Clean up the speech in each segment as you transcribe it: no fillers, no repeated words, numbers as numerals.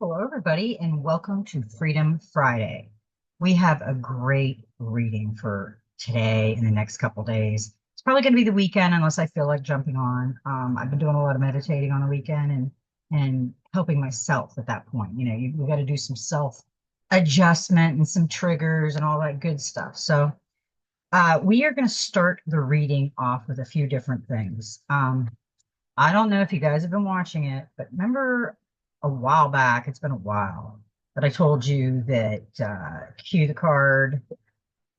Hello, everybody, and welcome to Freedom Friday. We have a great reading for today and the next couple days. It's probably going to be the weekend unless I feel like jumping on. I've been doing a lot of meditating on the weekend and helping myself at that point. We got to do some self adjustment and some triggers and all that good stuff. So we are going to start the reading off with a few different things. I don't know if you guys have been watching it, but remember a while back, it's been a while, that I told you that Q the card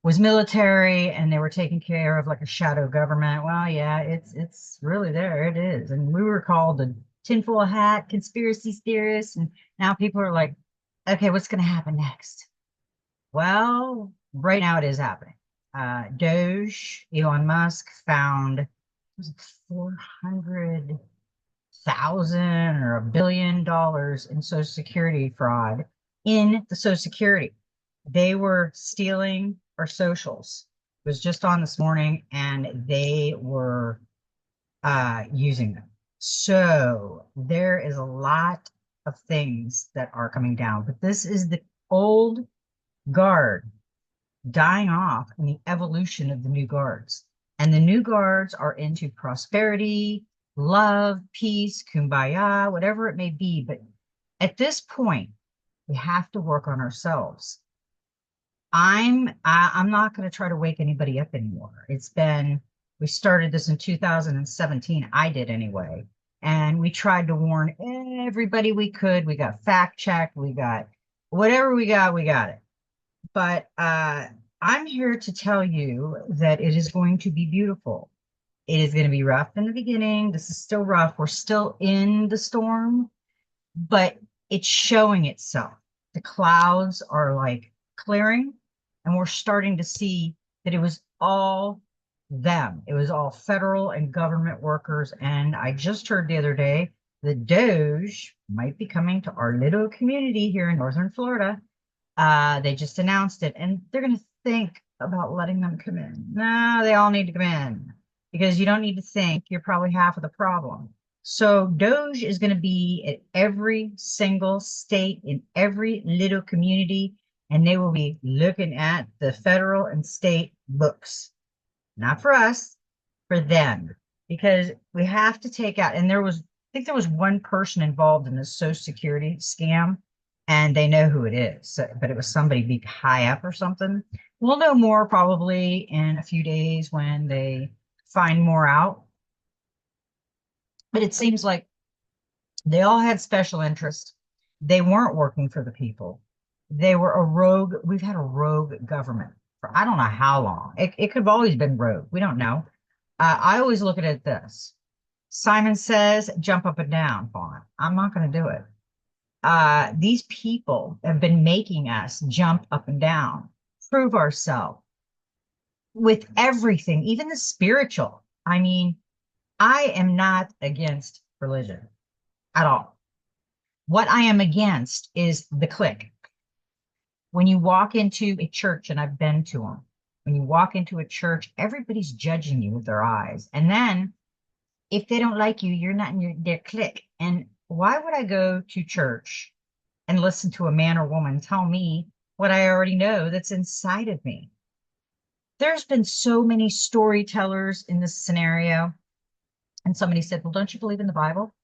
was military and they were taking care of like a shadow government. Well, yeah, it's really there. It is. And we were called the tinfoil hat conspiracy theorists. And now people are like, okay, what's going to happen next? Well, right now it is happening. Doge, Elon Musk found was it 400,000 or $1 billion in Social Security fraud in the Social Security. They were stealing our socials. It was just on this morning, and they were using them. So there is a lot of things that are coming down, but this is the old guard dying off and the evolution of the new guards. And the new guards are into prosperity, love, peace, kumbaya, whatever it may be. But at this point, we have to work on ourselves. I'm not going to try to wake anybody up anymore. We started this in 2017. I did anyway. And we tried to warn everybody we could. We got fact checked. We got whatever we got it. But I'm here to tell you that it is going to be beautiful. It is going to be rough in the beginning. This is still rough. We're still in the storm, but it's showing itself. The clouds are like clearing, and we're starting to see that it was all them. It was all federal and government workers. And I just heard the other day that Doge might be coming to our little community here in Northern Florida. They just announced it, and they're going to think about letting them come in. No, they all need to come in because you don't need to think. You're probably half of the problem. So Doge is going to be at every single state in every little community, and they will be looking at the federal and state books, not for us, for them, because we have to take out. And I think there was one person involved in this Social Security scam, and they know who it is. So, but it was somebody big high up or something. We'll know more probably in a few days when they find more out. But it seems like they all had special interest. They weren't working for the people. They were a rogue. We've had a rogue government for I don't know how long. It could have always been rogue. We don't know. I always look at it this. Simon Says, jump up and down, Fawn. I'm not going to do it. These people have been making us jump up and down, prove ourselves with everything, even the spiritual. I mean, I am not against religion at all. What I am against is the clique. When you walk into a church, and I've been to them, when you walk into a church, everybody's judging you with their eyes. And then if they don't like you, you're not in their clique. And why would I go to church and listen to a man or woman tell me what I already know that's inside of me? There's been so many storytellers in this scenario. And somebody said, well, don't you believe in the Bible?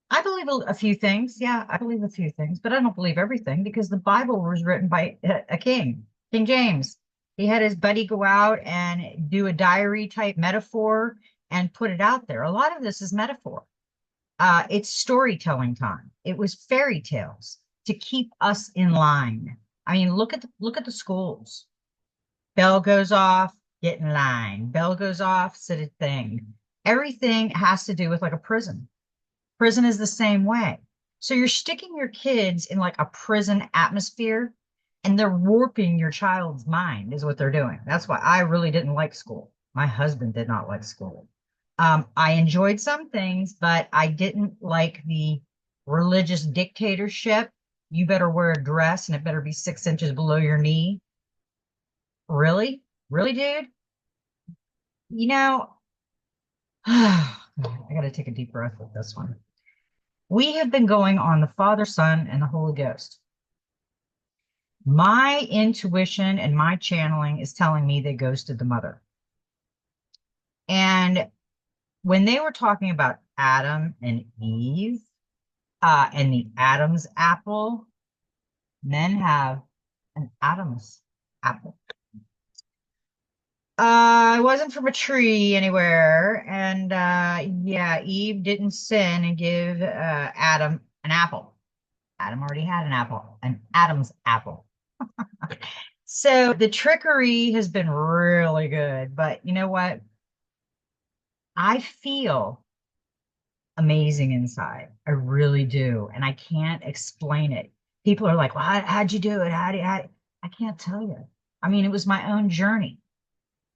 I believe a few things. Yeah, I believe a few things, but I don't believe everything because the Bible was written by a king, King James. He had his buddy go out and do a diary type metaphor and put it out there. A lot of this is metaphor. It's storytelling time. It was fairy tales to keep us in line. I mean, look at the schools. Bell goes off, get in line. Bell goes off, sit a thing. Everything has to do with like a prison. Prison is the same way. So you're sticking your kids in like a prison atmosphere and they're warping your child's mind, is what they're doing. That's why I really didn't like school. My husband did not like school. I enjoyed some things, but I didn't like the religious dictatorship. You better wear a dress and it better be 6 inches below your knee. Really? Really, dude? You know, I got to take a deep breath with this one. We have been going on the Father, Son, and the Holy Ghost. My intuition and my channeling is telling me they ghosted the mother. And when they were talking about Adam and Eve, and the Adam's apple, men have an Adam's apple. It wasn't from a tree anywhere. And yeah, Eve didn't sin and give Adam an apple. Adam already had an Adam's apple. So the trickery has been really good. But you know what? I feel amazing inside. I really do. And I can't explain it. People are like, well, how'd you do it? I can't tell you. I mean, it was my own journey.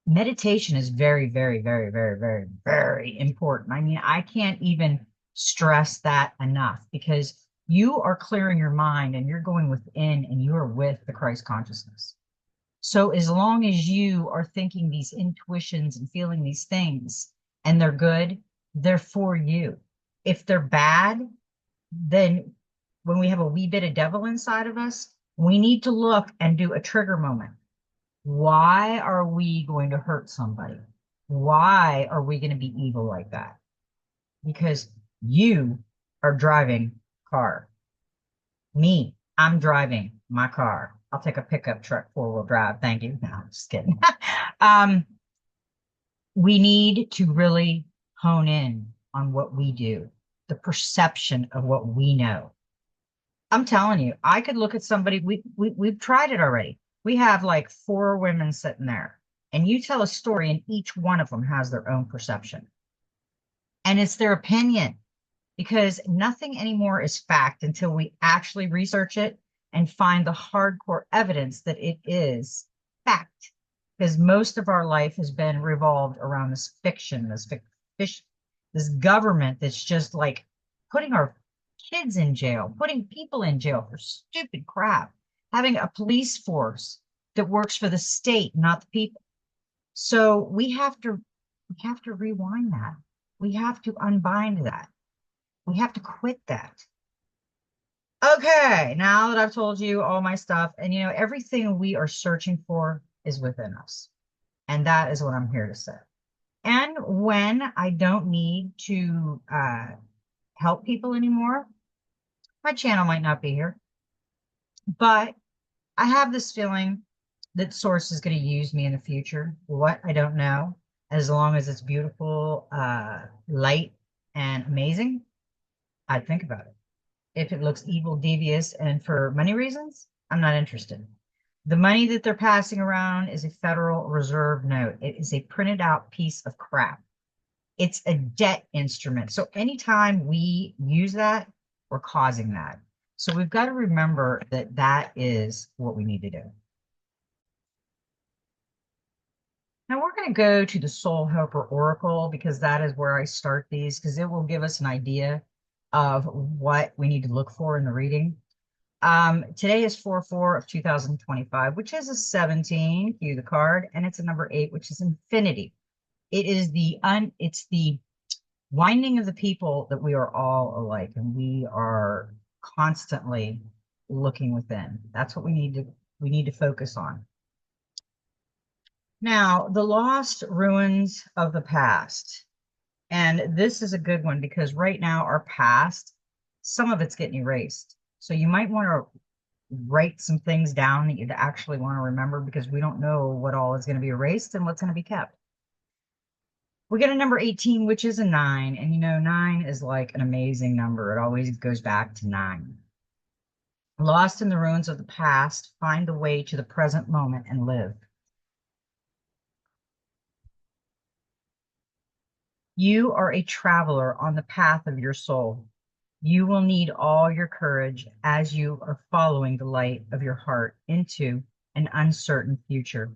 Meditation is very, very, very, very, very, very important. I mean, I can't even stress that enough because you are clearing your mind and you're going within and you are with the Christ consciousness. So as long as you are thinking these intuitions and feeling these things and they're good, they're for you. If they're bad, then when we have a wee bit of devil inside of us, we need to look and do a trigger moment. Why are we going to hurt somebody? Why are we going to be evil like that? Because you are driving a car. Me, I'm driving my car. I'll take a pickup truck, four-wheel drive. Thank you. No, I'm just kidding. um, we need to really hone in on what we do, the perception of what we know. I'm telling you, I could look at somebody, we've tried it already. We have like four women sitting there, and you tell a story, and each one of them has their own perception. And it's their opinion because nothing anymore is fact until we actually research it and find the hardcore evidence that it is fact. Because most of our life has been revolved around this fiction, this government that's just like putting our kids in jail, putting people in jail for stupid crap, having a police force that works for the state, not the people. So we have to rewind that. We have to unbind that. We have to quit that. Okay, now that I've told you all my stuff, and everything we are searching for is within us. And that is what I'm here to say. And when I don't need to help people anymore, my channel might not be here. But I have this feeling that Source is going to use me in the future. What? I don't know. As long as it's beautiful, light, and amazing, I'd think about it. If it looks evil, devious, and for money reasons, I'm not interested. The money that they're passing around is a Federal Reserve note. It is a printed out piece of crap. It's a debt instrument. So anytime we use that, we're causing that. So we've got to remember that that is what we need to do. Now we're going to go to the Soul Helper Oracle because that is where I start these because it will give us an idea of what we need to look for in the reading. Today is 4/4 of 2025, which is a 17, cue the card, and it's a number 8, which is infinity. It is it's the winding of the people that we are all alike, and we are constantly looking within. That's what we need to focus on. Now, the lost ruins of the past. And this is a good one because right now our past, some of it's getting erased. So you might want to write some things down that you'd actually want to remember because we don't know what all is going to be erased and what's going to be kept. We get a number 18, which is a 9. And 9 is like an amazing number. It always goes back to 9. Lost in the ruins of the past, find the way to the present moment and live. You are a traveler on the path of your soul. You will need all your courage as you are following the light of your heart into an uncertain future.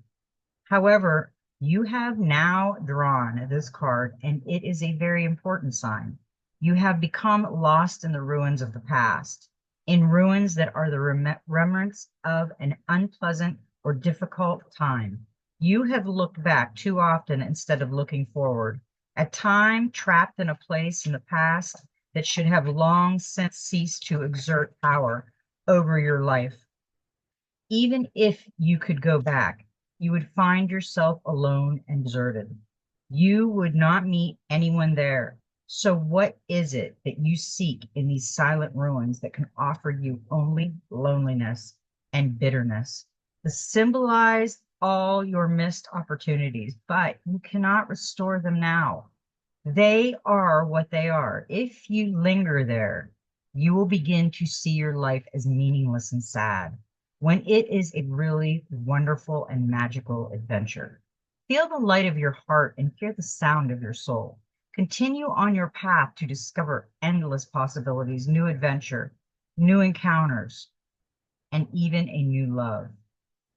However, you have now drawn this card, and it is a very important sign. You have become lost in the ruins of the past, in ruins that are the remnants of an unpleasant or difficult time. You have looked back too often instead of looking forward. At time trapped in a place in the past that should have long since ceased to exert power over your life. Even if you could go back, you would find yourself alone and deserted. You would not meet anyone there. So, what is it that you seek in these silent ruins that can offer you only loneliness and bitterness? To symbolize all your missed opportunities, but you cannot restore them now. They are what they are. If you linger there, you will begin to see your life as meaningless and sad, when it is a really wonderful and magical adventure. Feel the light of your heart and hear the sound of your soul. Continue on your path to discover endless possibilities, new adventure, new encounters, and even a new love.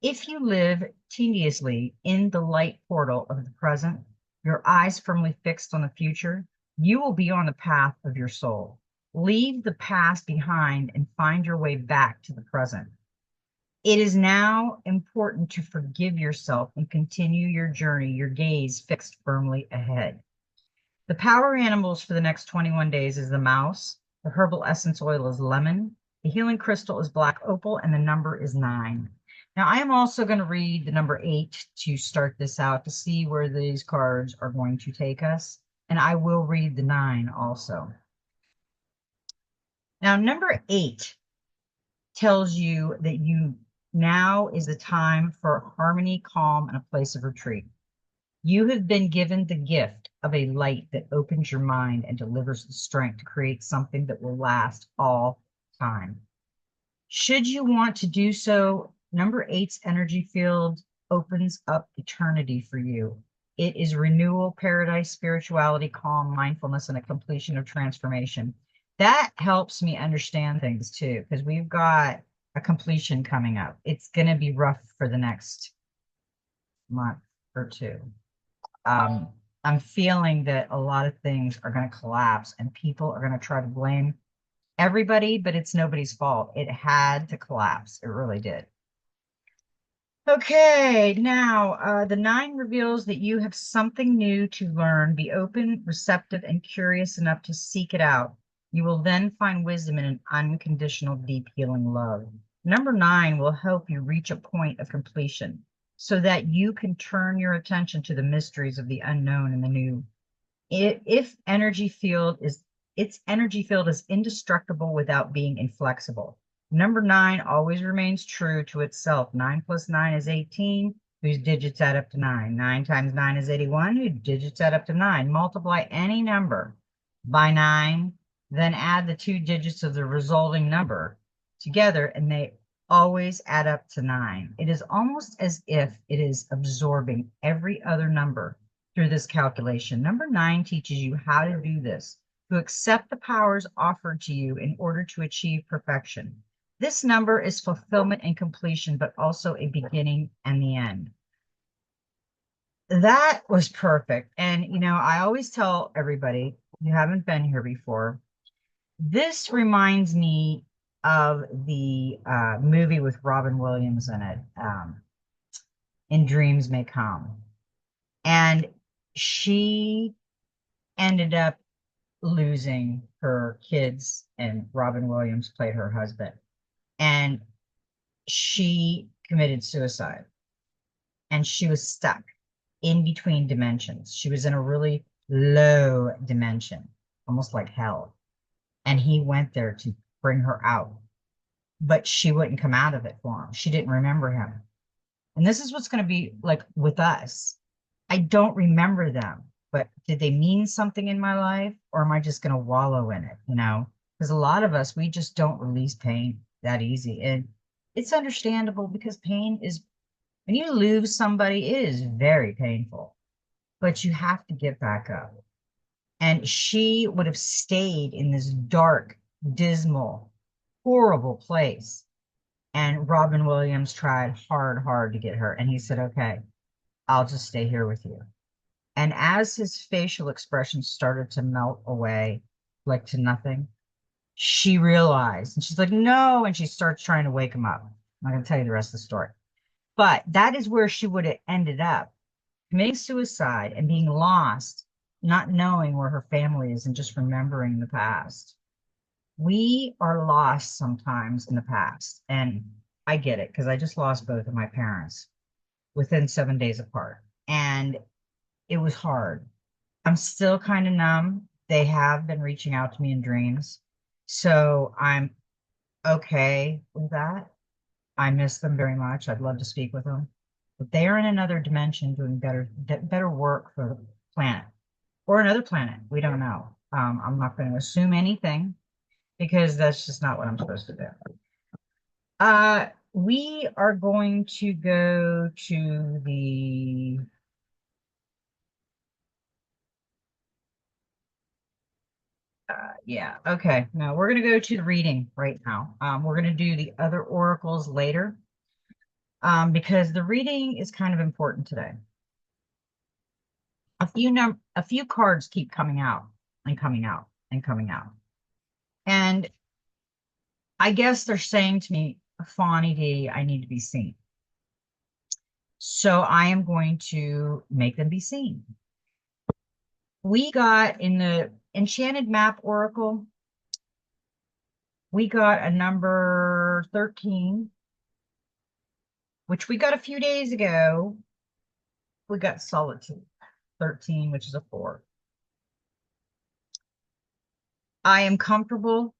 If you live tediously in the light portal of the present, your eyes firmly fixed on the future, you will be on the path of your soul. Leave the past behind and find your way back to the present. It is now important to forgive yourself and continue your journey, your gaze fixed firmly ahead. The power animals for the next 21 days is the mouse, the herbal essence oil is lemon, the healing crystal is black opal, and the number is 9. Now, I am also going to read the number 8 to start this out to see where these cards are going to take us. And I will read the 9 also. Now, number 8 tells you that now is the time for harmony, calm, and a place of retreat. You have been given the gift of a light that opens your mind and delivers the strength to create something that will last all time. Should you want to do so, number 8's energy field opens up eternity for you. It is renewal, paradise, spirituality, calm, mindfulness, and a completion of transformation. That helps me understand things too, because we've got a completion coming up. It's going to be rough for the next month or two. I'm feeling that a lot of things are going to collapse and people are going to try to blame everybody, but it's nobody's fault. It had to collapse. It really did. Okay, now the 9 reveals that you have something new to learn. Be open, receptive, and curious enough to seek it out. You will then find wisdom in an unconditional, deep healing love. Number 9 will help you reach a point of completion so that you can turn your attention to the mysteries of the unknown and the new. Its energy field is indestructible without being inflexible. Number 9 always remains true to itself. 9 plus 9 is 18, whose digits add up to 9. 9 times 9 is 81, whose digits add up to 9. Multiply any number by 9, then add the 2 digits of the resulting number together, and they always add up to 9. It is almost as if it is absorbing every other number through this calculation. Number 9 teaches you how to do this, to accept the powers offered to you in order to achieve perfection. This number is fulfillment and completion, but also a beginning and the end. That was perfect. And, I always tell everybody, you haven't been here before, this reminds me of the movie with Robin Williams in it, In Dreams May Come. And she ended up losing her kids, and Robin Williams played her husband. And she committed suicide. And she was stuck in between dimensions. She was in a really low dimension, almost like hell. And he went there to bring her out. But she wouldn't come out of it for him. She didn't remember him. And this is what's going to be like with us. I don't remember them, but did they mean something in my life, or am I just going to wallow in it? Because a lot of us, we just don't release pain that easy. And it's understandable because pain is, when you lose somebody, it is very painful, but you have to get back up. And she would have stayed in this dark, dismal, horrible place. And Robin Williams tried hard, hard to get her. And he said, okay, I'll just stay here with you. And as his facial expression started to melt away, like to nothing, she realized, and she's like, no. And she starts trying to wake him up. I'm not going to tell you the rest of the story. But that is where she would have ended up, committing suicide and being lost not knowing where her family is and just remembering the past. We are lost sometimes in the past. And I get it because I just lost both of my parents within 7 days apart. And it was hard. I'm still kind of numb. They have been reaching out to me in dreams. So I'm okay with that. I miss them very much. I'd love to speak with them. But they are in another dimension doing better work for the planet or another planet. We don't know. I'm not going to assume anything because that's just not what I'm supposed to do. We are going to go to the yeah, okay. Now we're gonna go to the reading right now. We're gonna do the other oracles later, because the reading is kind of important today. A few cards keep coming out and coming out and coming out. And I guess they're saying to me, Fawny D, I need to be seen. So I am going to make them be seen. We got in the Enchanted Map Oracle, we got a number 13, which we got a few days ago. We got Solitude 13, which is a 4. I am comfortable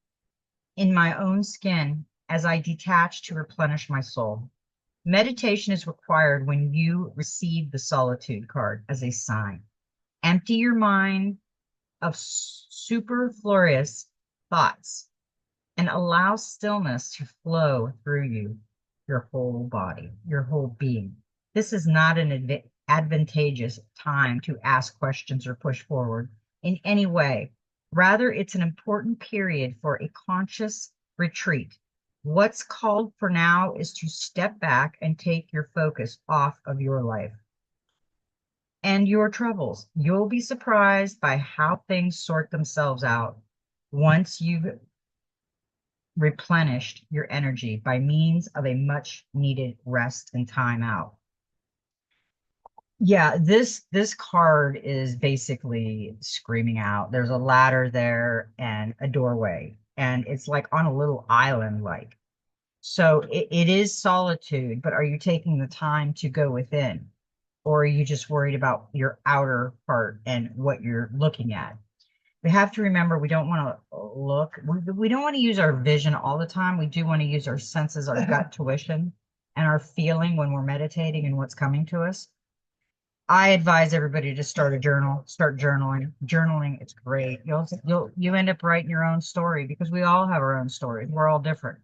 in my own skin as I detach to replenish my soul. Meditation is required when you receive the Solitude card as a sign. Empty your mind of superfluous thoughts and allow stillness to flow through you, your whole body, your whole being. This is not an advantageous time to ask questions or push forward in any way. Rather, it's an important period for a conscious retreat. What's called for now is to step back and take your focus off of your life and your troubles. You'll be surprised by how things sort themselves out once you've replenished your energy by means of a much needed rest and time out. Yeah, this card is basically screaming out. There's a ladder there and a doorway, and it's like on a little island like. So it is solitude, but are you taking the time to go within? Or are you just worried about your outer part and what you're looking at? We have to remember we don't want to look, we don't want to use our vision all the time. We do want to use our senses, our gut tuition, and our feeling when we're meditating and what's coming to us. I advise everybody to start a journal, start journaling. Journaling, it's great. You end up writing your own story because we all have our own stories. We're all different.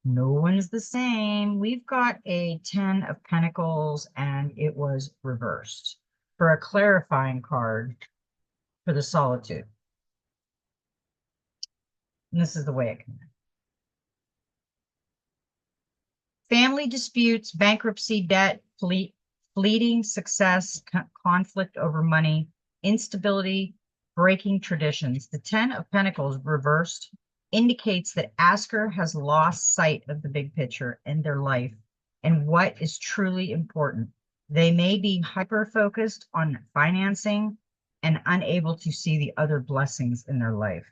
No one's the same. We've got a 10 of Pentacles and it was reversed for a clarifying card for the solitude. And this is the way it can. Family disputes, bankruptcy, debt, fleeting success, conflict over money, instability, breaking traditions. The 10 of Pentacles reversed indicates that asker has lost sight of the big picture in their life and what is truly important. They may be hyper-focused on financing and unable to see the other blessings in their life.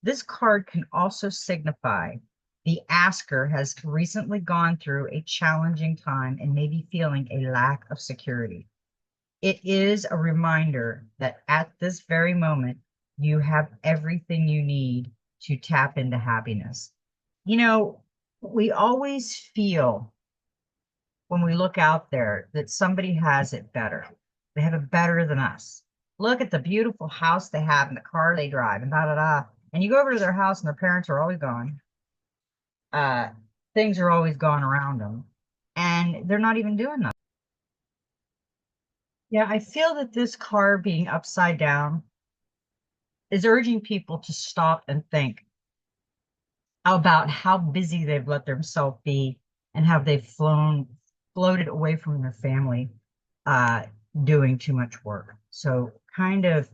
This card can also signify the asker has recently gone through a challenging time and may be feeling a lack of security. It is a reminder that at this very moment, you have everything you need to tap into happiness. You know, we always feel when we look out there that somebody has it better. They have it better than us. Look at the beautiful house they have and the car they drive and da da da. And you go over to their house and their parents are always gone. Uh, Things are always gone around them and they're not even doing that. Yeah, I feel that this car being upside down is urging people to stop and think about how busy they've let themselves be and how they've floated away from their family, uh, doing too much work. So kind of,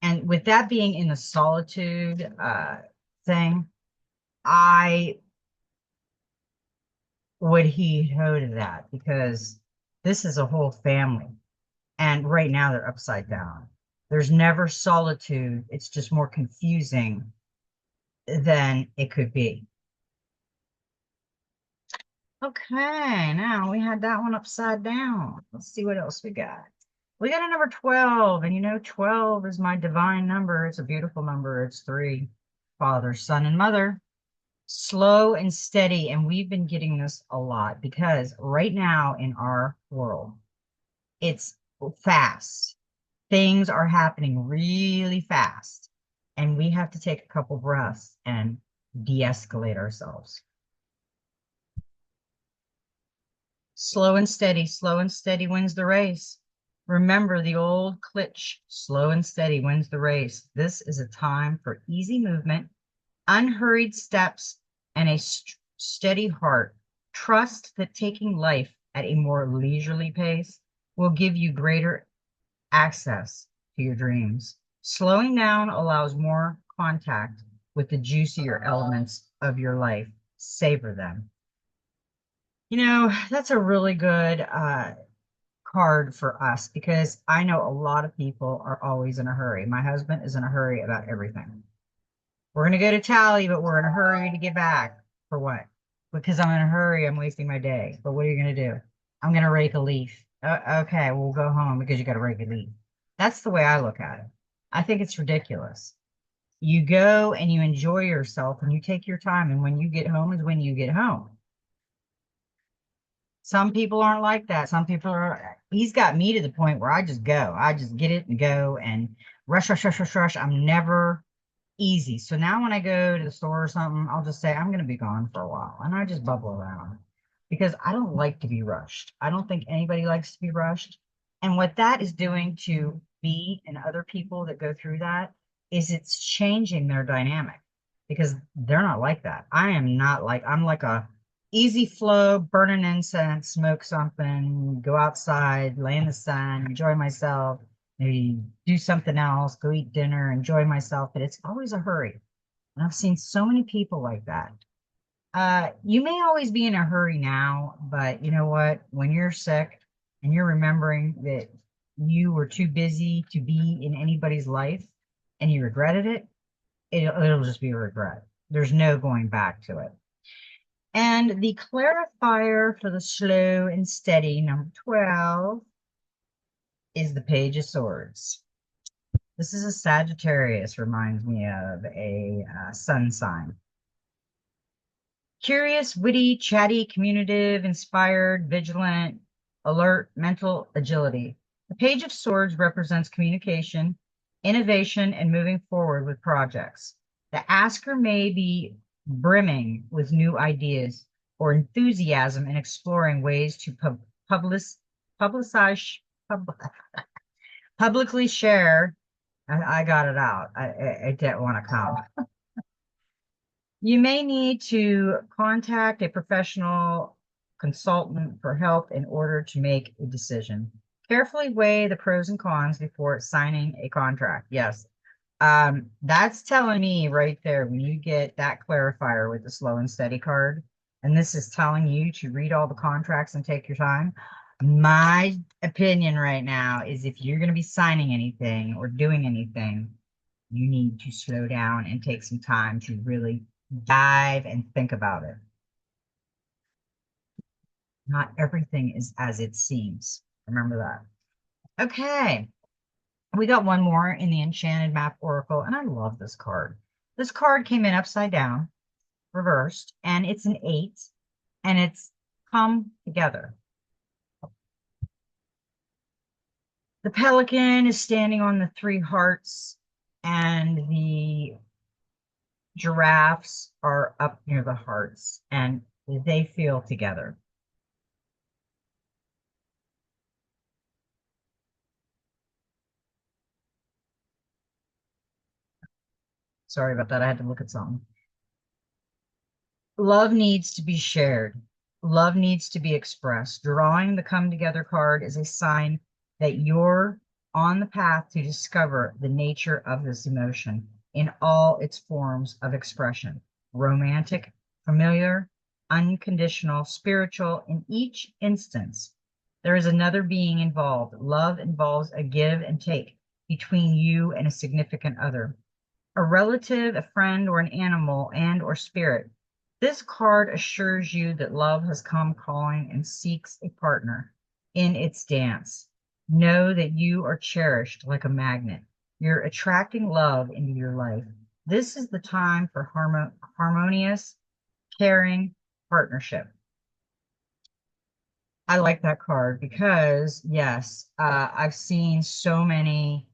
and with that being in the solitude thing, I would heed ho to that because this is a whole family. And right now they're upside down. There's never solitude. It's just more confusing than it could be. Okay, now we had that one upside down. Let's see what else we got. We got a number 12, and 12 is my divine number. It's a beautiful number. It's three, Father, Son, and Mother. Slow and steady. And we've been getting this a lot because right now in our world, it's fast. Things are happening really fast. And we have to take a couple breaths and de-escalate ourselves. slow and steady wins the race. Remember the old cliché, slow and steady wins the race. This is a time for easy movement, unhurried steps, and a steady heart. Trust that taking life at a more leisurely pace will give you greater access to your dreams. Slowing down allows more contact with the juicier elements of your life. Savor them. That's a really good card for us because I know a lot of people are always in a hurry. My husband is in a hurry about everything. We're going to go to Tally, but we're in a hurry to get back. For what? Because I'm in a hurry. I'm wasting my day. But what are you going to do? I'm going to rake a leaf. Okay, we'll go home because you got to rake a leaf. That's the way I look at it. I think it's ridiculous. You go and you enjoy yourself and you take your time. And when you get home is when you get home. Some people aren't like that. Some people are, he's got me to the point where I just go. I just get it and go and rush, rush, rush, rush, rush. I'm never easy. So now when I go to the store or something, I'll just say, I'm going to be gone for a while. And I just bubble around because I don't like to be rushed. I don't think anybody likes to be rushed. And what that is doing to me and other people that go through that is it's changing their dynamic because they're not like that. I am not like, I'm like a easy flow, burn an incense, smoke something, go outside, lay in the sun, enjoy myself, maybe do something else, go eat dinner, enjoy myself. But it's always a hurry. And I've seen so many people like that. You may always be in a hurry now, but you know what? When you're sick and you're remembering that you were too busy to be in anybody's life and you regretted it, it'll just be a regret. There's no going back to it. And the clarifier for the slow and steady, number 12, is the Page of Swords. This is a Sagittarius, reminds me of a sun sign. Curious, witty, chatty, communicative, inspired, vigilant, alert, mental agility. The Page of Swords represents communication, innovation, and moving forward with projects. The asker may be brimming with new ideas or enthusiasm in exploring ways to publicize, publicly share. I got it out. I didn't want to come. You may need to contact a professional consultant for help in order to make a decision. Carefully weigh the pros and cons before signing a contract. Yes, that's telling me right there when you get that clarifier with the slow and steady card, and this is telling you to read all the contracts and take your time. My opinion right now is if you're going to be signing anything or doing anything, you need to slow down and take some time to really dive and think about it. Not everything is as it seems. Remember that. Okay. We got one more in the Enchanted Map Oracle, and I love this card. This card came in upside down, reversed, and it's an 8, and it's come together. The pelican is standing on the 3 hearts, and the giraffes are up near the hearts, and they feel together. Sorry about that. I had to look at something. Love needs to be shared. Love needs to be expressed. Drawing the come together card is a sign that you're on the path to discover the nature of this emotion in all its forms of expression. Romantic, familiar, unconditional, spiritual. In each instance, there is another being involved. Love involves a give and take between you and a significant other, a relative, a friend, or an animal and or spirit. This card assures you that love has come calling and seeks a partner in its dance. Know that you are cherished like a magnet. You're attracting love into your life. This is the time for harmonious, caring partnership. I like that card because, yes, I've seen so many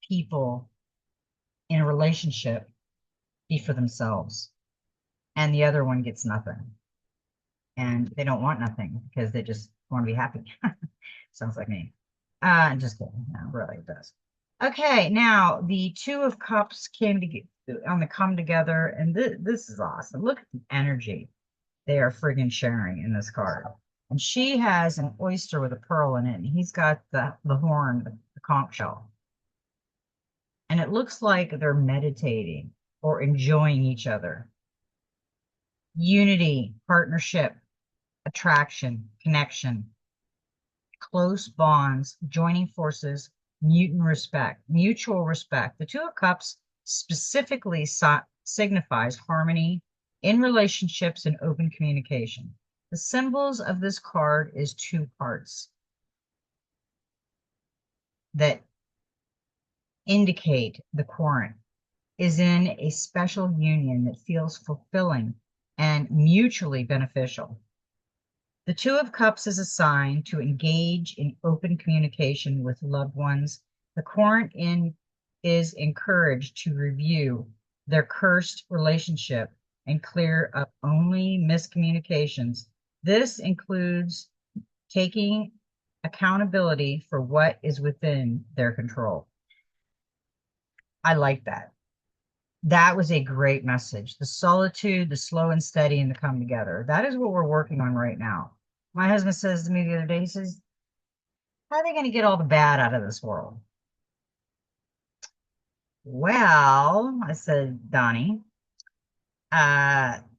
people in a relationship be for themselves, and the other one gets nothing. And they don't want nothing because they just want to be happy. Sounds like me. Just kidding. No, really, it does. Okay, now the Two of Cups came to get on the come together, and this is awesome. Look at the energy they are friggin' sharing in this card. And she has an oyster with a pearl in it, and he's got the horn, the conch shell. And it looks like they're meditating or enjoying each other. Unity, partnership, attraction, connection, close bonds, joining forces, mutual respect. The Two of Cups specifically signifies harmony in relationships and open communication. The symbols of this card is two hearts that indicate the querent is in a special union that feels fulfilling and mutually beneficial. The Two of Cups is a sign to engage in open communication with loved ones. The querent is encouraged to review their cursed relationship and clear up only miscommunications. This includes taking accountability for what is within their control. I like that. That was a great message. The solitude, the slow and steady, and the come together. That is what we're working on right now. My husband says to me the other day, he says, how are they going to get all the bad out of this world? Well, I said, Donnie,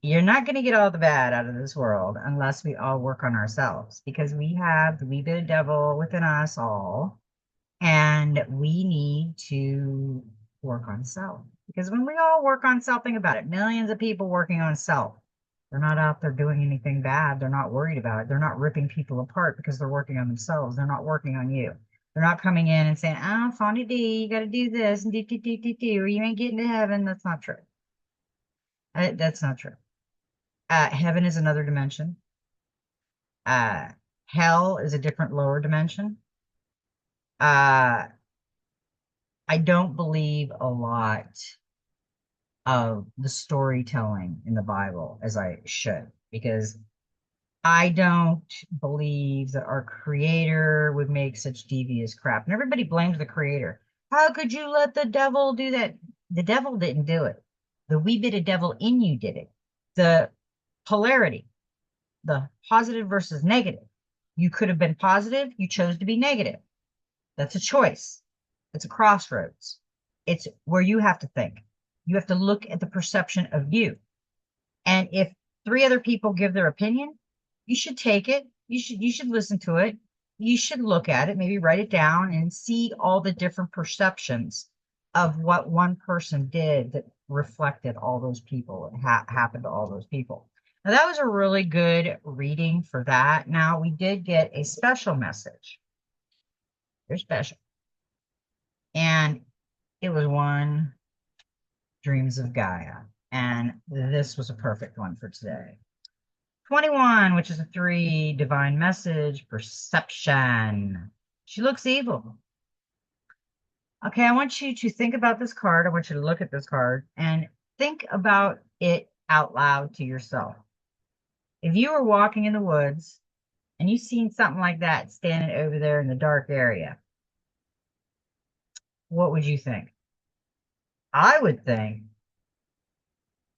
you're not going to get all the bad out of this world unless we all work on ourselves, because we have the wee bit of devil within us all, and we need to work on self. Because when we all work on self, think about it, millions of people working on self. They're not out there doing anything bad. They're not worried about it. They're not ripping people apart because they're working on themselves. They're not working on you. They're not coming in and saying, oh, Fondy D, you got to do this and do, or you ain't getting to heaven. That's not true. That's not true. Heaven is another dimension. Uh, Hell is a different lower dimension. I don't believe a lot of the storytelling in the Bible as I should, because I don't believe that our creator would make such devious crap. And everybody blames the creator. How could you let the devil do that? The devil didn't do it. The wee bit of devil in you did it. The polarity, the positive versus negative. You could have been positive. You chose to be negative. That's a choice. It's a crossroads. It's where you have to think. You have to look at the perception of you. And if three other people give their opinion, you should take it. You should listen to it. You should look at it, maybe write it down and see all the different perceptions of what one person did that reflected all those people and happened to all those people. Now, that was a really good reading for that. Now, we did get a special message. They're special. And it was one Dreams of Gaia. And this was a perfect one for today. 21, which is a 3, divine message, perception. She looks evil. Okay, I want you to think about this card. I want you to look at this card and think about it out loud to yourself. If you were walking in the woods and you seen something like that standing over there in the dark area, what would you think? I would think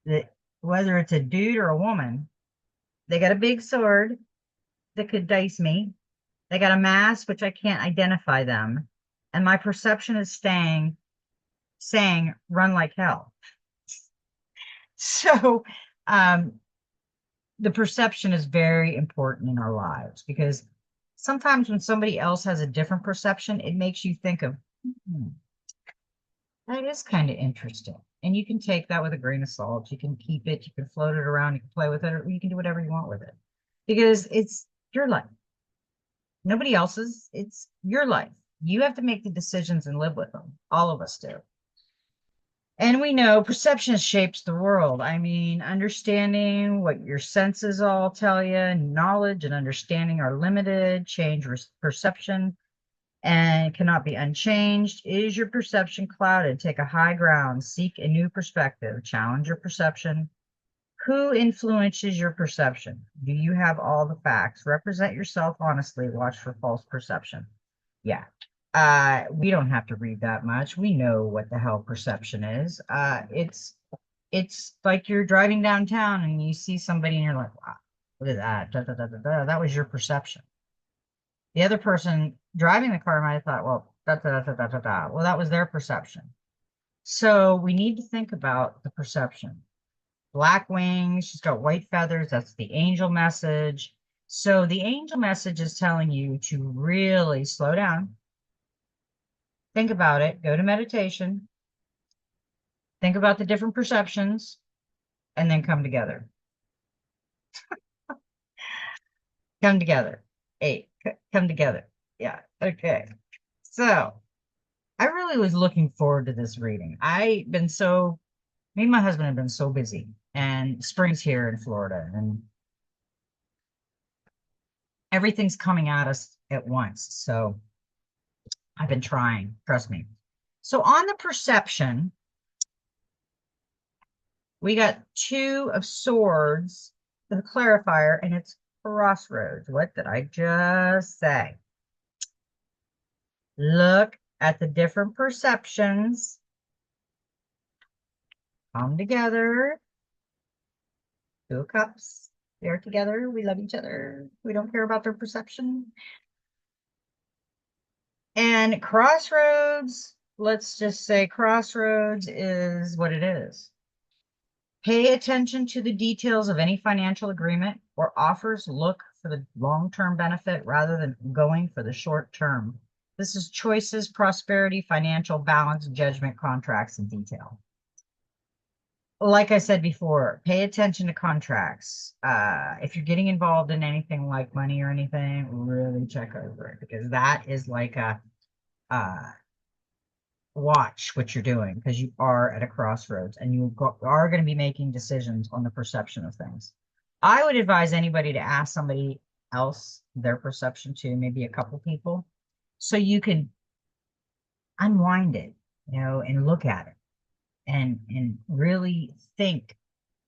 that whether it's a dude or a woman, they got a big sword that could dice me. They got a mask, which I can't identify them. And my perception is saying, run like hell. So the perception is very important in our lives, because sometimes when somebody else has a different perception, it makes you think of Hmm. That is kind of interesting. And you can take that with a grain of salt. You can keep it, you can float it around, you can play with it, or you can do whatever you want with it because it's your life. Nobody else's. It's your life. You have to make the decisions and live with them. All of us do. And we know perception shapes the world. I mean, understanding what your senses all tell you, knowledge and understanding are limited, change perception and cannot be unchanged. Is your perception clouded? Take a high ground, seek a new perspective, challenge your perception. Who influences your perception? Do you have all the facts? Represent yourself honestly. Watch for false perception. Yeah. We don't have to read that much. We know what the hell perception is. It's like you're driving downtown and you see somebody and you're like, wow, look at that. Da, da, da, da, da. That was your perception. The other person driving the car might have thought, well, da, da, da, da, da, da. Well, that was their perception. So we need to think about the perception. Black wings, she's got white feathers. That's the angel message. So the angel message is telling you to really slow down, think about it, go to meditation, think about the different perceptions, and then come together. Come together. Eight, come together. Yeah. Okay. So I really was looking forward to this reading. Me and my husband have been so busy, and spring's here in Florida, and everything's coming at us at once. So I've been trying, trust me. So on the perception, we got two of swords, the clarifier, and it's crossroads. What did I just say? Look at the different perceptions. Come together. Two of cups. They're together. We love each other. We don't care about their perception. And crossroads, let's just say crossroads is what it is. Pay attention to the details of any financial agreement or offers. Look for the long-term benefit rather than going for the short term. This is choices, prosperity, financial balance, judgment, contracts, and detail. Like I said before, pay attention to contracts. If you're getting involved in anything like money or anything, really check over it because that is like a watch what you're doing because you are at a crossroads and are going to be making decisions on the perception of things. I would advise anybody to ask somebody else their perception too, maybe a couple people, so you can unwind it, and look at it and really think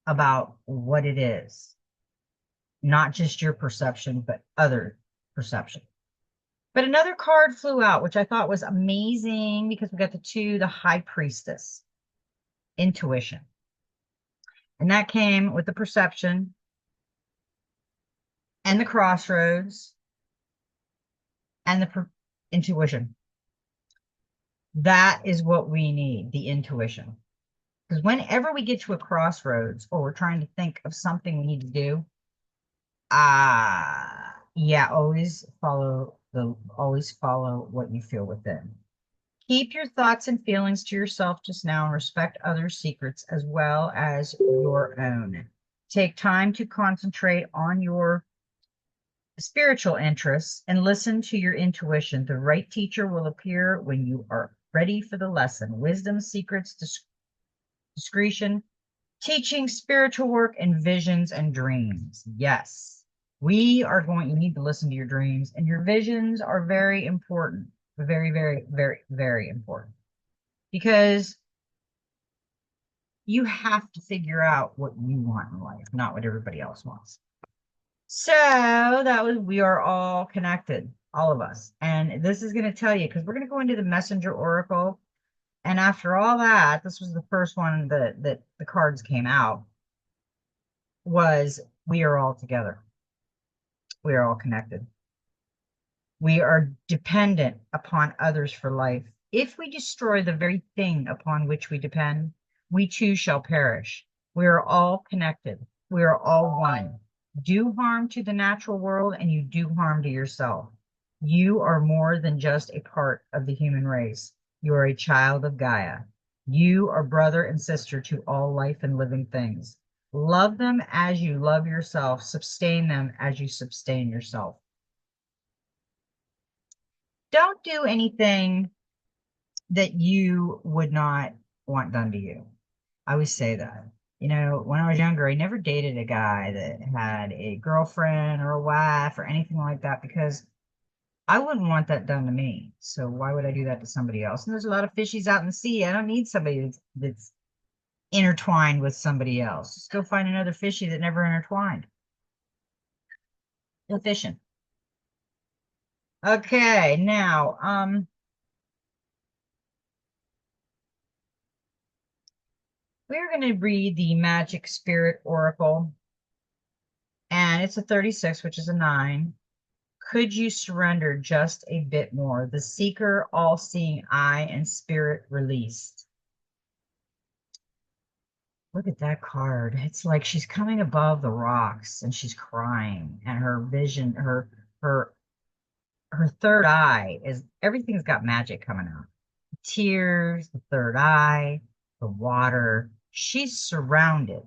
about what it is, not just your perception, but other perception. But another card flew out, which I thought was amazing because we got the High Priestess, intuition. And that came with the perception and the crossroads and the intuition. That is what we need, the intuition. Because whenever we get to a crossroads or we're trying to think of something we need to do, yeah, always follow what you feel within. Keep your thoughts and feelings to yourself just now and respect others' secrets as well as your own. Take time to concentrate on your spiritual interests and listen to your intuition. The right teacher will appear when you are ready for the lesson. Wisdom, secrets, discretion, teaching, spiritual work, and visions and dreams. Yes, you need to listen to your dreams, and your visions are very important. Very, very, very, very important. Because you have to figure out what you want in life, not what everybody else wants. So we are all connected, all of us. And this is going to tell you, because we're going to go into the messenger oracle. And after all that, this was the first one that the cards came out, was we are all together. We are all connected. We are dependent upon others for life. If we destroy the very thing upon which we depend, we too shall perish. We are all connected. We are all one. Do harm to the natural world and you do harm to yourself. You are more than just a part of the human race. You are a child of Gaia. You are brother and sister to all life and living things. Love them as you love yourself. Sustain them as you sustain yourself. Don't do anything that you would not want done to you. I always say that. When I was younger, I never dated a guy that had a girlfriend or a wife or anything like that because I wouldn't want that done to me. So why would I do that to somebody else? And there's a lot of fishies out in the sea. I don't need somebody that's intertwined with somebody else. Just go find another fishy that never intertwined. Go fishing. Okay, now, we're going to read the Magic Spirit Oracle, and it's a 36, which is a 9. Could you surrender just a bit more? The seeker, all-seeing eye, and spirit released. Look at that card. It's like she's coming above the rocks and she's crying, and her vision, her her third eye is everything's got magic coming out. The tears, the third eye, the water. She's surrounded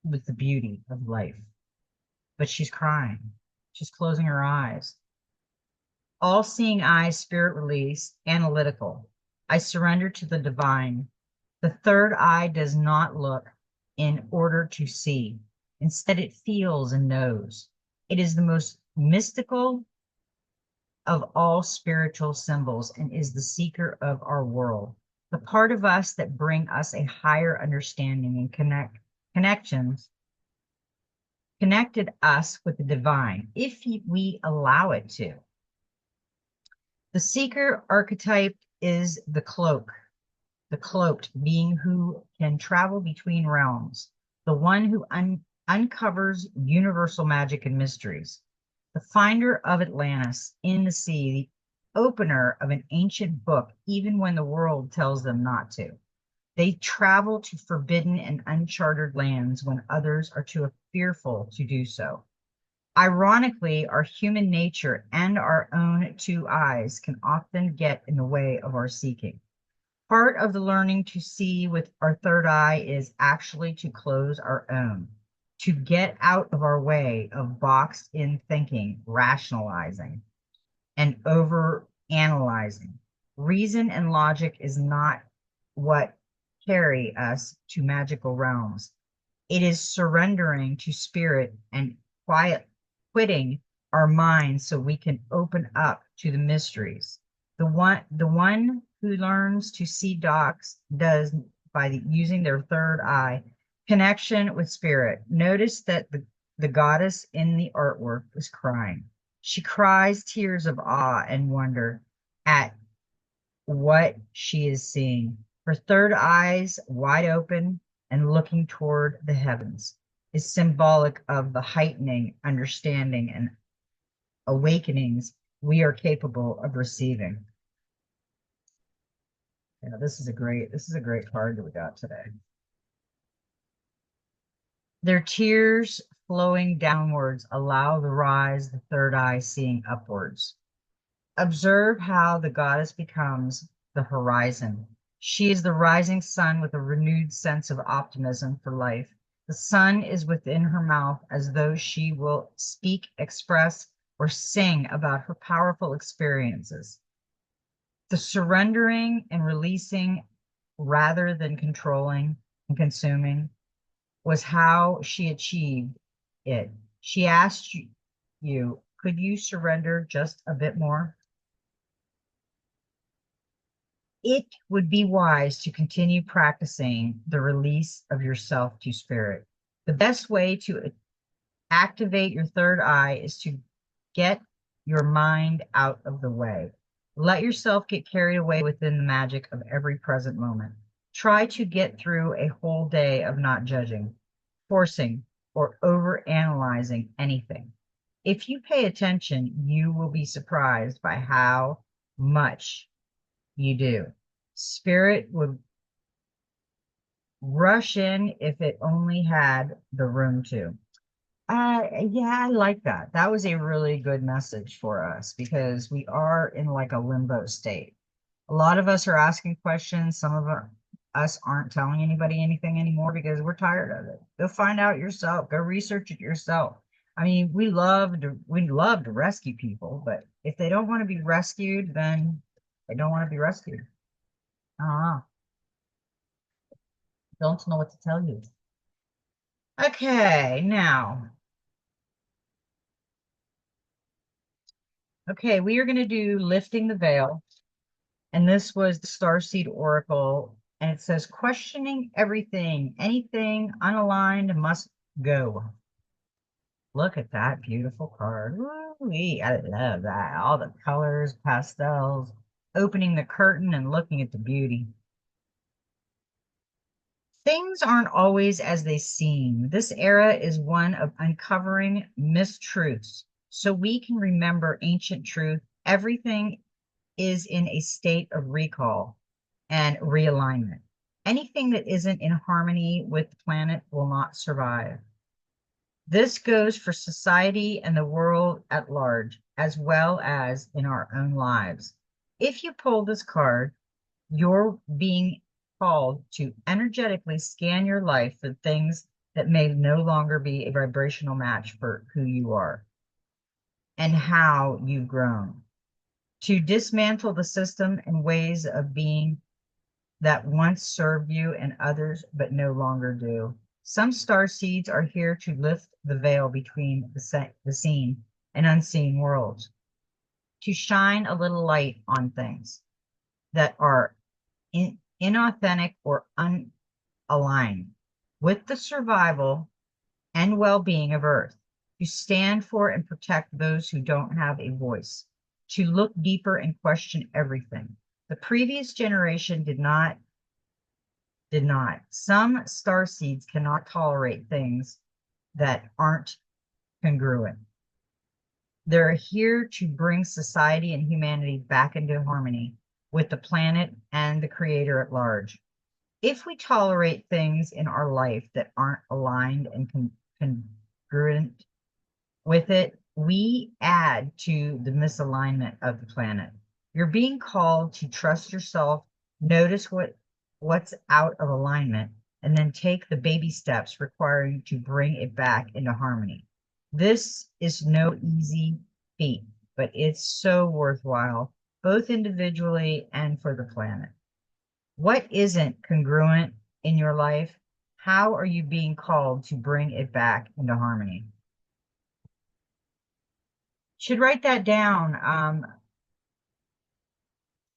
with the beauty of life, but she's crying. She's closing her eyes. All seeing eye, spirit release, analytical. I surrender to the divine. The third eye does not look in order to see. Instead, it feels and knows. It is the most mystical of all spiritual symbols and is the seeker of our world. The part of us that bring us a higher understanding and connections connected us with the divine, if we allow it to. The seeker archetype is the cloaked being who can travel between realms, the one who uncovers universal magic and mysteries, the finder of Atlantis in the sea, the opener of an ancient book, even when the world tells them not to. They travel to forbidden and uncharted lands when others are too fearful to do so. Ironically, our human nature and our own two eyes can often get in the way of our seeking. Part of the learning to see with our third eye is actually to close our own, to get out of our way of boxed in thinking, rationalizing, and over analyzing. Reason and logic is not what carry us to magical realms. It is surrendering to spirit and quitting our minds so we can open up to the mysteries. The one who learns to see does by using their third eye, connection with spirit. Notice that the goddess in the artwork is crying. She cries tears of awe and wonder at what she is seeing. Her third eyes wide open and looking toward the heavens is symbolic of the heightening understanding and awakenings we are capable of receiving. Yeah, this is a great card that we got today. Their tears flowing downwards allow the rise, the third eye seeing upwards. Observe how the goddess becomes the horizon. She is the rising sun with a renewed sense of optimism for life. The sun is within her mouth as though she will speak, express, or sing about her powerful experiences. The surrendering and releasing rather than controlling and consuming was how she achieved it. She asked you, could you surrender just a bit more? It would be wise to continue practicing the release of yourself to spirit. The best way to activate your third eye is to get your mind out of the way. Let yourself get carried away within the magic of every present moment. Try to get through a whole day of not judging, forcing, or over analyzing anything. If you pay attention, you will be surprised by how much you do. Spirit would rush in if it only had the room to. Yeah, I like that. That was a really good message for us because we are in like a limbo state. A lot of us are asking questions. Some of us aren't telling anybody anything anymore because we're tired of it. Go find out yourself. Go research it yourself. I mean, we love to rescue people, but if they don't want to be rescued, then they don't want to be rescued. Ah, don't know what to tell you. Okay, now, okay, we are going to do lifting the veil. And this was the Starseed Oracle. And it says, questioning everything, anything unaligned must go. Look at that beautiful card. Woo-wee, I love that. All the colors, pastels, opening the curtain and looking at the beauty. Things aren't always as they seem. This era is one of uncovering mistruths so we can remember ancient truth. Everything is in a state of recall and realignment. Anything that isn't in harmony with the planet will not survive. This goes for society and the world at large, as well as in our own lives. If you pull this card, you're being called to energetically scan your life for things that may no longer be a vibrational match for who you are and how you've grown. To dismantle the system and ways of being that once served you and others but no longer do. Some star seeds are here to lift the veil between the seen and unseen worlds, to shine a little light on things that are inauthentic or unaligned with the survival and well-being of Earth, to stand for and protect those who don't have a voice, to look deeper and question everything. The previous generation did not. Some star seeds cannot tolerate things that aren't congruent. They're here to bring society and humanity back into harmony with the planet and the creator at large. If we tolerate things in our life that aren't aligned and congruent with it, we add to the misalignment of the planet. You're being called to trust yourself, notice what's out of alignment, and then take the baby steps required to bring it back into harmony. This is no easy feat, but it's so worthwhile, both individually and for the planet. What isn't congruent in your life? How are you being called to bring it back into harmony? Should write that down.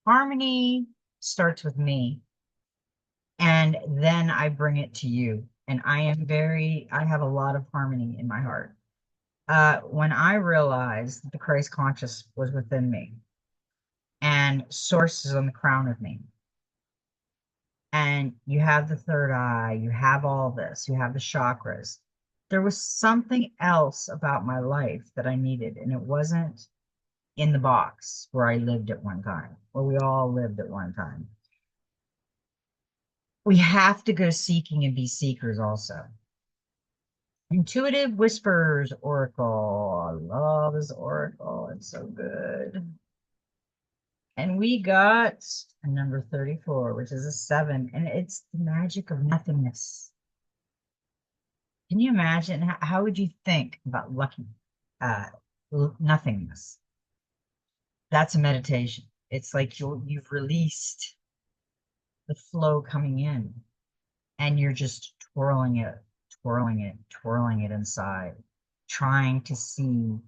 Harmony starts with me, and then I bring it to you. And I have a lot of harmony in my heart. When I realized that the Christ conscious was within me and source is on the crown of me, and you have the third eye, you have all this, you have the chakras. There was something else about my life that I needed, and it wasn't in the box where I lived at one time, where we all lived at one time. We have to go seeking and be seekers also. Intuitive Whispers Oracle. I love this oracle. It's so good. And we got a number 34, which is a 7, and it's the magic of nothingness. Can you imagine? How would you think about lucky uh, nothingness? That's a meditation. It's like you've released the flow coming in, and you're just twirling it, twirling it, twirling it inside, trying to see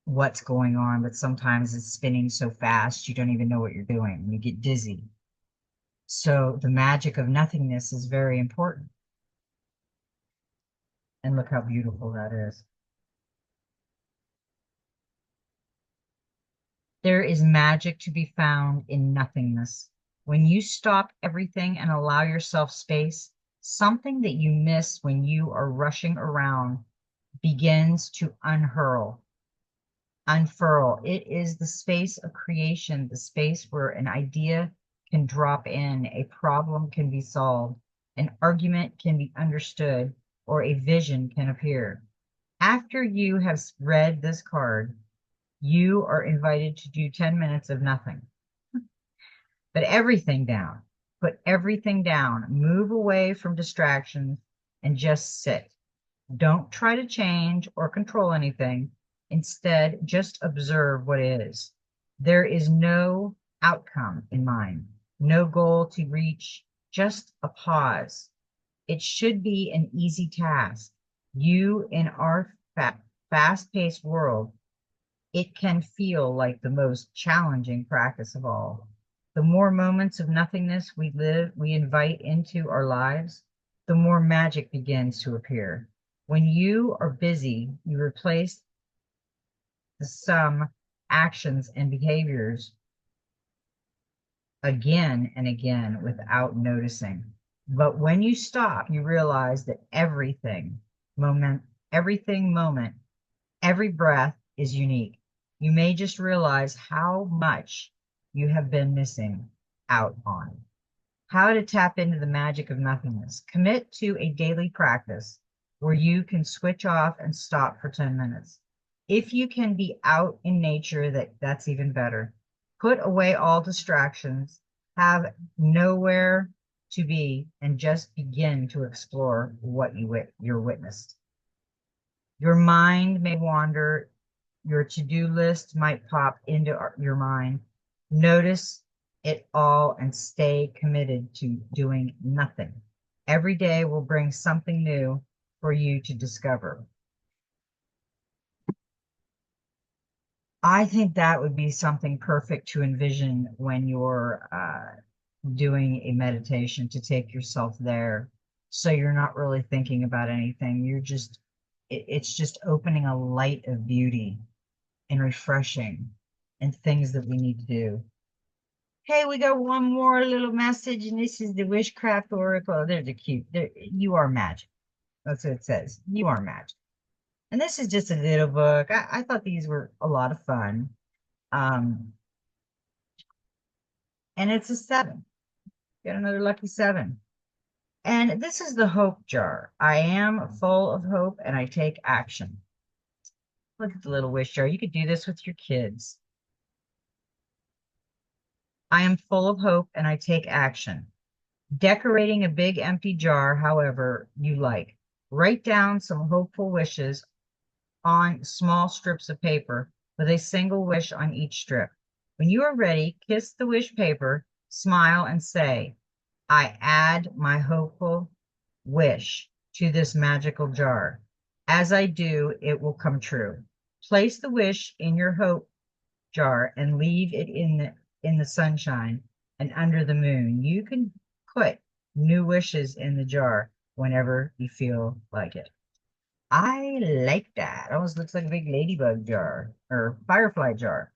what's going on, but sometimes it's spinning so fast you don't even know what you're doing and you get dizzy. So the magic of nothingness is very important. And look how beautiful that is. There is magic to be found in nothingness. When you stop everything and allow yourself space, something that you miss when you are rushing around begins to unfurl. It is the space of creation, the space where an idea can drop in, a problem can be solved, an argument can be understood, or a vision can appear. After you have read this card, you are invited to do 10 minutes of nothing. But everything down. Put everything down. Move away from distractions and just sit. Don't try to change or control anything. Instead, just observe what is. There is no outcome in mind, no goal to reach, just a pause. It should be an easy task. You, in our fast-paced world, it can feel like the most challenging practice of all. The more moments of nothingness we invite into our lives, the more magic begins to appear. When you are busy, you replace the sum actions and behaviors again and again without noticing. But when you stop, you realize that moment, everything moment, every breath is unique. You may just realize how much you have been missing out on. How to tap into the magic of nothingness. Commit to a daily practice where you can switch off and stop for 10 minutes. If you can be out in nature, that's even better. Put away all distractions, have nowhere to be, and just begin to explore what you're witnessed. Your mind may wander. Your to-do list might pop into your mind. Notice it all and stay committed to doing nothing. Every day will bring something new for you to discover. I think that would be something perfect to envision when you're doing a meditation, to take yourself there. So you're not really thinking about anything. It's just opening a light of beauty and refreshing and things that we need to do. Hey, we got one more little message, and this is the Wishcraft Oracle. They're the cute. You are magic. That's what it says. You are magic. And this is just a little book. I thought these were a lot of fun. Um, and it's a 7. Got another lucky 7. And this is the hope jar. I am full of hope and I take action. Look at the little wish jar. You could do this with your kids. I am full of hope and I take action. Decorating a big empty jar, however you like. Write down some hopeful wishes on small strips of paper with a single wish on each strip. When you are ready, kiss the wish paper, smile, and say, I add my hopeful wish to this magical jar. As I do, it will come true. Place the wish in your hope jar and leave it in the sunshine and under the moon. You can put new wishes in the jar whenever you feel like it. I like that. Almost looks like a big ladybug jar or firefly jar.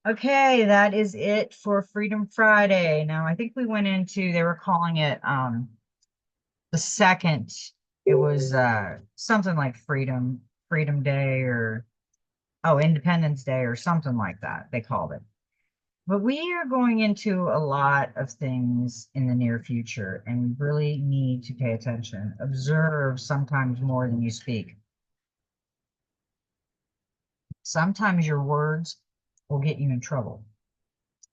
Okay, that is it for Freedom Friday. Now, I think we went into, they were calling it the second, it was something like Freedom Day, or Independence Day or something like that, they called it. But we are going into a lot of things in the near future, and we really need to pay attention. Observe sometimes more than you speak. Sometimes your words will get you in trouble.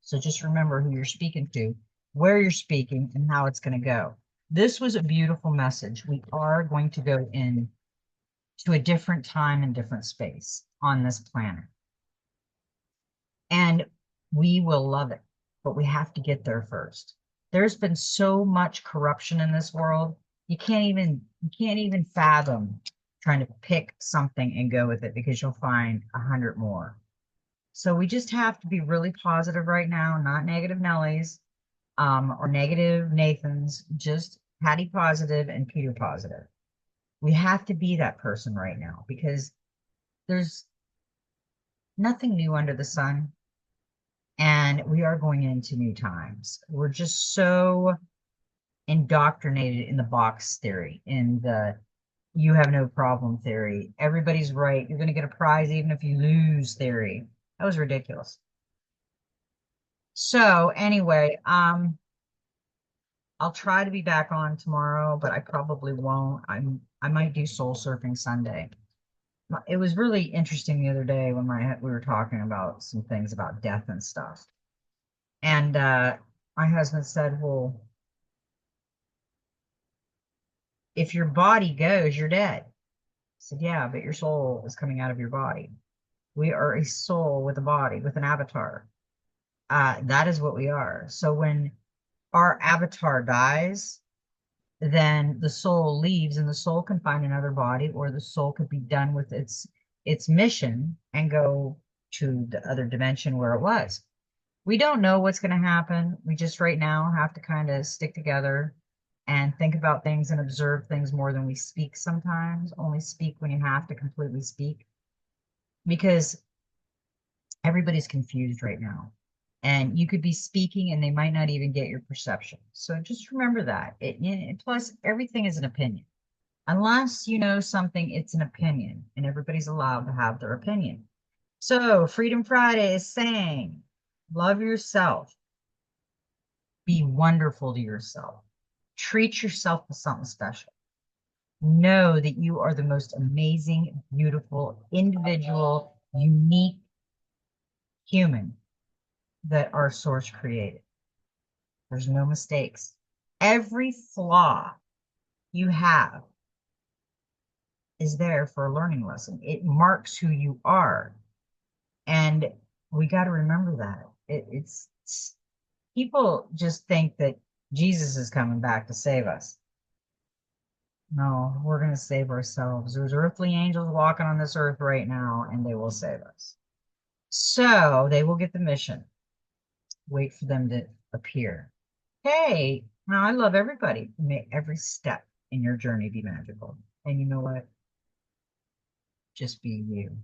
So just remember who you're speaking to, where you're speaking, and how it's going to go. This was a beautiful message. We are going to go in to a different time and different space on this planet. And we will love it, but we have to get there first. There's been so much corruption in this world. You can't even fathom trying to pick something and go with it, because you'll find 100 more. So we just have to be really positive right now, not negative Nellies or negative Nathans, just Patty positive and Peter positive. We have to be that person right now, because there's nothing new under the sun. And we are going into new times. We're just so indoctrinated in the box theory, in the you have no problem theory. Everybody's right. You're going to get a prize even if you lose theory. That was ridiculous. So anyway, I'll try to be back on tomorrow, but I probably won't. I might do soul surfing Sunday. It was really interesting the other day when we were talking about some things about death and stuff. And my husband said, well, if your body goes, you're dead. I said, yeah, but your soul is coming out of your body. We are a soul with a body, with an avatar. That is what we are. So when our avatar dies, then the soul leaves and the soul can find another body, or the soul could be done with its mission and go to the other dimension where it was. We don't know what's going to happen. We just right now have to kind of stick together and think about things and observe things more than we speak sometimes. Only speak when you have to completely speak, because everybody's confused right now. And you could be speaking and they might not even get your perception. So just remember that. Plus, everything is an opinion. Unless you know something, it's an opinion, and everybody's allowed to have their opinion. So, Freedom Friday is saying, love yourself, be wonderful to yourself, treat yourself with something special. Know that you are the most amazing, beautiful, individual, unique human that our source created. There's no mistakes. Every flaw you have is there for a learning lesson. It marks who you are. And we got to remember that. It's people just think that Jesus is coming back to save us. No, we're going to save ourselves. There's earthly angels walking on this earth right now, and they will save us. So they will get the mission. Wait for them to appear. Hey, now I love everybody. May every step in your journey be magical. And you know what? Just be you.